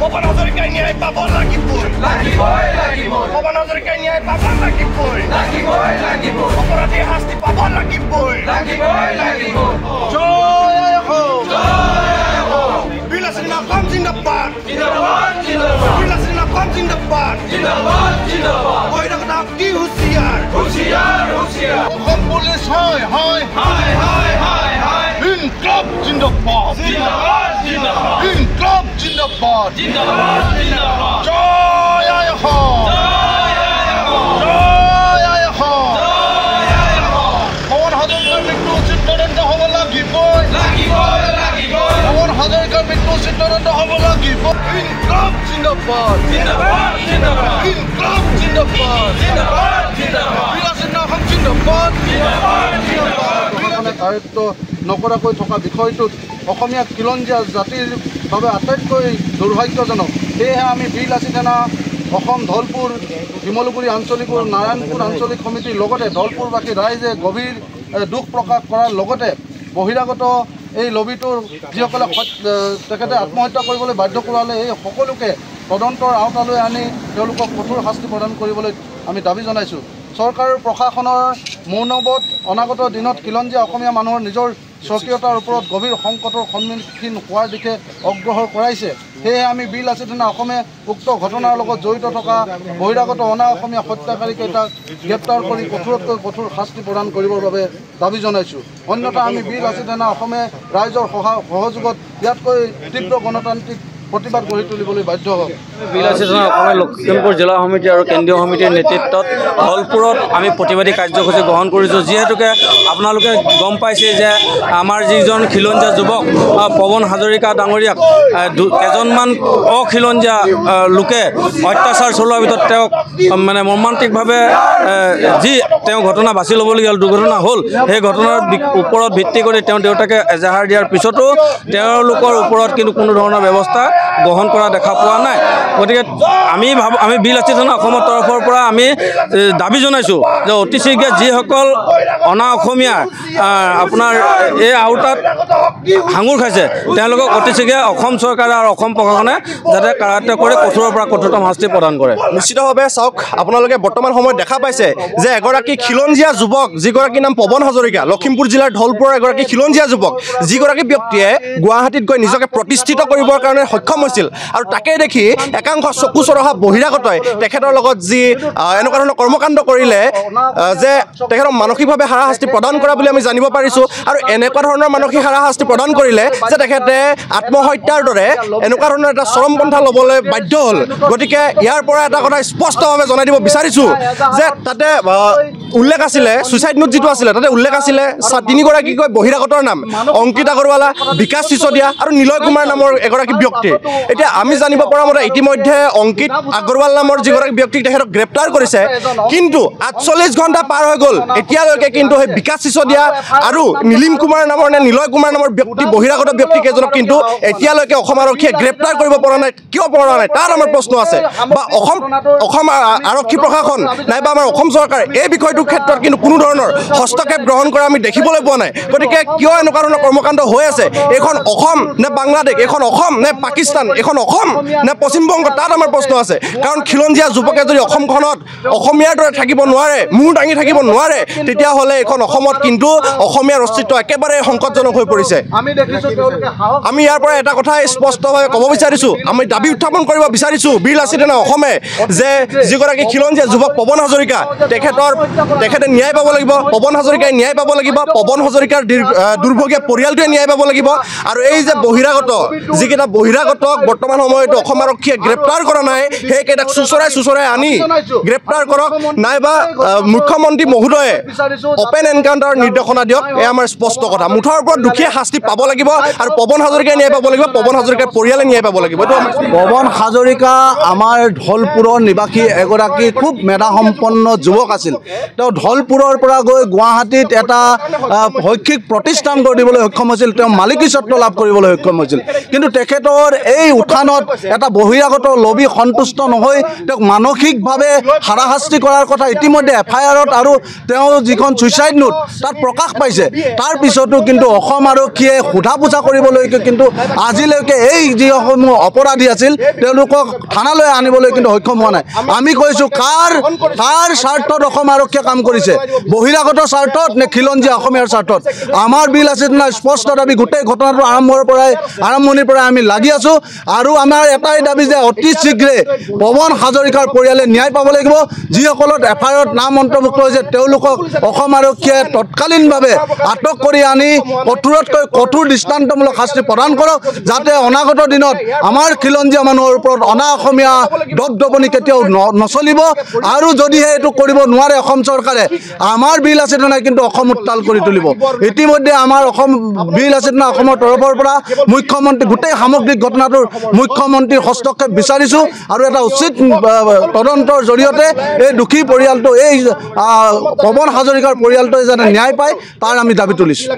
Pवन Hazarika ন্যায় পাব লাগিবই Pवन Hazarika ন্যায় পাব লাগিবই অপরাধী শাস্তি পাব লাগিবই জয় হো বিলাসিনা কম জিন্দাবাদ বিলাসিনা কম জিন্দাবাদ বহিরাগত কি হুঁশিয়ার অসম পুলিশ হয় ইনকলাব জিন্দাবাদ ইনকলাব জিন্দাবাদ জয় হো Pवन Hazarika মৃত্যু উচিত তদন্ত হ'ব লাগিবই Pवन Hazarika মৃত্যু উচিত তদন্ত হ'ব লাগিবই ইনকলাব জিন্দাবাদ ইনকলাব জিন্দাবাদ বিলাসিনা অসম জিন্দাবাদ দায়িত্ব নকৰাকৈ থকা বিষয়টোত অসমীয়া খিলঞ্জীয়া জাতিৰ বাবে আটাইতকৈ দুৰ্ভাগ্যজনক সেয়েহে আমি বিলাসী থানা অসম ধলপুৰ শিমলুগুৰি আঞ্চলিক আৰু নাৰায়ণপুৰ আঞ্চলিক সমিতিৰ লগতে ধলপুৰবাসী ৰাইজে গভীৰ দুখ প্ৰকাশ কৰাৰ লগতে বহিৰাগত এই লবিটোৰ যিসকলে তেখেতে আত্মহত্যা কৰিবলৈ বাধ্য কৰালে এই সকলোকে তদন্তৰ আওতালৈ আনি তেওঁলোকক কঠোৰ শাস্তি প্ৰদান কৰিবলৈ আমি দাবী জনাইছোঁ চৰকাৰৰ প্ৰশাসনৰ মৌনবত অনাগত দিনত খিলঞ্জীয়া অসমীয়া মানুহৰ নিজৰ স্বকীয়তাৰ ওপৰত গভীৰ সংকটৰ সন্মুখীন হোৱাৰ দিশে অগ্ৰসৰ কৰাইছে সেয়েহে আমি বিলাসী থানা অসমে উক্ত ঘটনাৰ লগত জড়িত থকা বহিৰাগত অনা অসমীয়া হত্যাকাৰীকেইটাক গ্ৰেপ্তাৰ কৰি কঠোৰতকৈ কঠোৰ শাস্তি প্ৰদান কৰিবৰ বাবে দাবী জনাইছোঁ অন্যথা আমি বিলাসী থানা অসমে ৰাইজৰ সহযোগত ইয়াতকৈ তীব্ৰ গণতান্ত্ৰিক প্ৰতিবাদ গঢ়ি তুলিবলৈ বাধ্য হ'ব বিলাসী থানা অসমৰ লখিমপুৰ জিলা সমিতি আৰু কেন্দ্ৰীয় সমিতিৰ নেতৃত্বত ধলপুৰত আমি প্ৰতিবাদী কাৰ্যসূচী গ্ৰহণ কৰিছোঁ যিহেতুকে আপোনালোকে গম পাইছে যে আমাৰ যিজন খিলঞ্জীয়া যুৱক পৱন হাজৰিকা ডাঙৰীয়াক কেইজনমান অখিলঞ্জীয়া লোকে অত্যাচাৰ চলোৱাৰ ভিতৰত তেওঁক মানে মৰ্মান্তিকভাৱে যি তেওঁ ঘটনা বাছি ল'বলগীয়া দুৰ্ঘটনা হ'ল সেই ঘটনাৰ ওপৰত ভিত্তি কৰি তেওঁ দেউতাকে এজাহাৰ দিয়াৰ পিছতো তেওঁলোকৰ ওপৰত কিন্তু কোনো ধৰণৰ ব্যৱস্থা গ্ৰহণ কৰা দেখা পোৱা নাই গতিকে আমি বিলাসী থানা অসমৰ তৰফৰ পৰা আমি দাবী জনাইছোঁ যে অতি শীঘ্ৰে যিসকল অনা অসমীয়া আপোনাৰ এই আওতাত হাঙুৰ খাইছে তেওঁলোকক অতি শীঘ্ৰে অসম চৰকাৰে আৰু অসম প্ৰশাসনে যাতে কাৰায়ত্ব কৰি কঠোৰৰ পৰা কঠোৰতম শাস্তি প্ৰদান কৰে নিশ্চিতভাৱে চাওক আপোনালোকে বৰ্তমান সময়ত দেখা পাইছে যে এগৰাকী খিলঞ্জীয়া যুৱক যিগৰাকী নাম পৱন হাজৰিকা লখিমপুৰ জিলাৰ ধলপুৰৰ এগৰাকী খিলঞ্জীয়া যুৱক যিগৰাকী ব্যক্তিয়ে গুৱাহাটীত গৈ নিজকে প্ৰতিষ্ঠিত কৰিবৰ কাৰণে সক্ষম হৈছিল আৰু তাকে দেখি একাংশ চকু চৰহা বহিৰাগতই তেখেতৰ লগত যি এনেকুৱা ধৰণৰ কৰ্মকাণ্ড কৰিলে যে তেখেতক মানসিকভাৱে হাৰাশাস্তি প্ৰদান কৰা বুলি আমি জানিব পাৰিছোঁ আৰু এনেকুৱা ধৰণৰ মানসিক হাৰাশাস্তি প্ৰদান কৰিলে যে তেখেতে আত্মহত্যাৰ দৰে এনেকুৱা ধৰণৰ এটা চৰমপন্থা ল'বলৈ বাধ্য হ'ল গতিকে ইয়াৰ পৰা এটা কথা স্পষ্টভাৱে জনাই দিব বিচাৰিছোঁ যে তাতে উল্লেখ আছিলে ছুইচাইড নোট যিটো আছিলে তাতে উল্লেখ আছিলে তিনিগৰাকীকৈ বহিৰাগতৰ নাম অংকিত আগৰৱালা বিকাশ চিচদিয়া আৰু নিলয় কুমাৰ নামৰ এগৰাকী ব্যক্তি এতিয়া আমি জানিব পৰা মতে ইতিমধ্যে অংকিত আগৰৱাল নামৰ যিগৰাকী ব্যক্তিক তেখেতক গ্ৰেপ্তাৰ কৰিছে কিন্তু 48 ঘণ্টা পাৰ হৈ গ'ল এতিয়ালৈকে কিন্তু সেই বিকাশ চিচদিয়া আৰু নীলিম কুমাৰ নামৰ নে নিলয় কুমাৰ নামৰ ব্যক্তি বহিৰাগত ব্যক্তিকেইজনক কিন্তু এতিয়ালৈকে অসম আৰক্ষীয়ে গ্ৰেপ্তাৰ কৰিব পৰা নাই কিয় পৰা নাই তাৰ আমাৰ প্ৰশ্ন আছে বা অসম আৰক্ষী প্ৰশাসন নাইবা আমাৰ অসম চৰকাৰে এই বিষয়টোৰ ক্ষেত্ৰত কিন্তু কোনো ধৰণৰ হস্তক্ষেপ গ্ৰহণ কৰা আমি দেখিবলৈ পোৱা নাই গতিকে কিয় এনেকুৱা ধৰণৰ কৰ্মকাণ্ড হৈ আছে এইখন অসম নে বাংলাদেশ এইখন অসম নে পাকিস্তান এইখন অসম নে পশ্চিমবংগ তাত আমাৰ প্ৰশ্ন আছে কাৰণ খিলঞ্জীয়া যুৱকে যদি অসমখনত অসমীয়াৰ দৰে থাকিব নোৱাৰে মূৰ দাঙি থাকিব নোৱাৰে তেতিয়াহ'লে এইখন অসমত কিন্তু অসমীয়াৰ অস্তিত্ব একেবাৰে সংকটজনক হৈ পৰিছে আমি ইয়াৰ পৰা এটা কথা স্পষ্টভাৱে ক'ব বিচাৰিছোঁ আমি দাবী উত্থাপন কৰিব বিচাৰিছোঁ বিলাসী থানা অসমে যে যিগৰাকী খিলঞ্জীয়া যুৱক পৱন হাজৰিকা তেখেতে ন্যায় পাব লাগিব পৱন হাজৰিকাই ন্যায় পাব লাগিব পৱন হাজৰিকাৰ দুৰ্ভগীয়া পৰিয়ালটোৱে ন্যায় পাব লাগিব আৰু এই যে বহিৰাগত যিকেইটা বহিৰাগতক বৰ্তমান সময়ত অসম আৰক্ষীয়ে গ্ৰেপ্তাৰ কৰা নাই সেইকেইটাক চুচৰাই আনি গ্ৰেপ্তাৰ কৰক নাইবা মুখ্যমন্ত্ৰী মহোদয়ে অপেন এনকাউণ্টাৰৰ নিৰ্দেশনা দিয়ক এয়া আমাৰ স্পষ্ট কথা মুঠৰ ওপৰত দুখীয়া শাস্তি পাব লাগিব আৰু পৱন হাজৰিকাই ন্যায় পাব লাগিব পৱন হাজৰিকাৰ পৰিয়ালে ন্যায় পাব লাগিব পৱন হাজৰিকা আমাৰ ধলপুৰৰ নিবাসী এগৰাকী খুব মেধাসম্পন্ন যুৱক আছিল তেওঁ ধলপুৰৰ পৰা গৈ গুৱাহাটীত এটা শৈক্ষিক প্ৰতিষ্ঠান গঢ় দিবলৈ সক্ষম হৈছিল, তেওঁ মালিকী স্বত্ব লাভ কৰিবলৈ সক্ষম হৈছিল। কিন্তু তেখেতৰ এই উত্থানত এটা বহিৰাগত লবি সন্তুষ্ট নহৈ তেওঁক মানসিকভাৱে হাৰাশাস্তি কৰাৰ কথা ইতিমধ্যে FIR-ত আৰু তেওঁ যিখন ছুইচাইড নোট তাত প্ৰকাশ পাইছে। তাৰ পিছতো কিন্তু অসম আৰক্ষীয়ে সোধা পোছা কৰিবলৈকে কিন্তু আজিলৈকে এই যিসমূহ অপৰাধী আছিল তেওঁলোকক থানালৈ আনিবলৈ কিন্তু সক্ষম হোৱা নাই। আমি কৈছোঁ কাৰ স্বাৰ্থত অসম আৰক্ষীয়ে কাম কৰিছে, বহিৰাগত স্বাৰ্থত নে খিলঞ্জীয়া অসমীয়াৰ স্বাৰ্থত? আমাৰ বিল আছে না স্পষ্ট দাবী, গোটেই ঘটনাটো আৰম্ভণিৰ পৰাই আমি লাগি আছোঁ আৰু আমাৰ এটাই দাবী যে অতি শীঘ্ৰে পৱন হাজৰিকাৰ পৰিয়ালে ন্যায় পাব লাগিব। যিসকলত FIR-ত নাম অন্তৰ্ভুক্ত হৈছে তেওঁলোকক অসম আৰক্ষীয়ে তৎকালীনভাৱে আটক কৰি আনি কঠোৰতকৈ কঠোৰ দৃষ্টান্তমূলক শাস্তি প্ৰদান কৰক, যাতে অনাগত দিনত আমাৰ খিলঞ্জীয়া মানুহৰ ওপৰত অনা অসমীয়া দপদপনি কেতিয়াও নচলিব। আৰু যদিহে এইটো কৰিব নোৱাৰে অসম চৰকাৰে, আমাৰ বিল আছে নাই কিন্তু অসম উত্তাল কৰি তুলিব। ইতিমধ্যে আমাৰ অসম বিল আছে না অসমৰ তৰফৰ পৰা মুখ্যমন্ত্ৰী গোটেই সামগ্ৰিক ঘটনাটোৰ মুখ্যমন্ত্ৰীৰ হস্তক্ষেপ বিচাৰিছোঁ আৰু এটা উচিত তদন্তৰ জৰিয়তে এই দুখী পৰিয়ালটো, এই পৱন হাজৰিকাৰ পৰিয়ালটোৱে যাতে ন্যায় পায় তাৰ আমি দাবী তুলিছোঁ।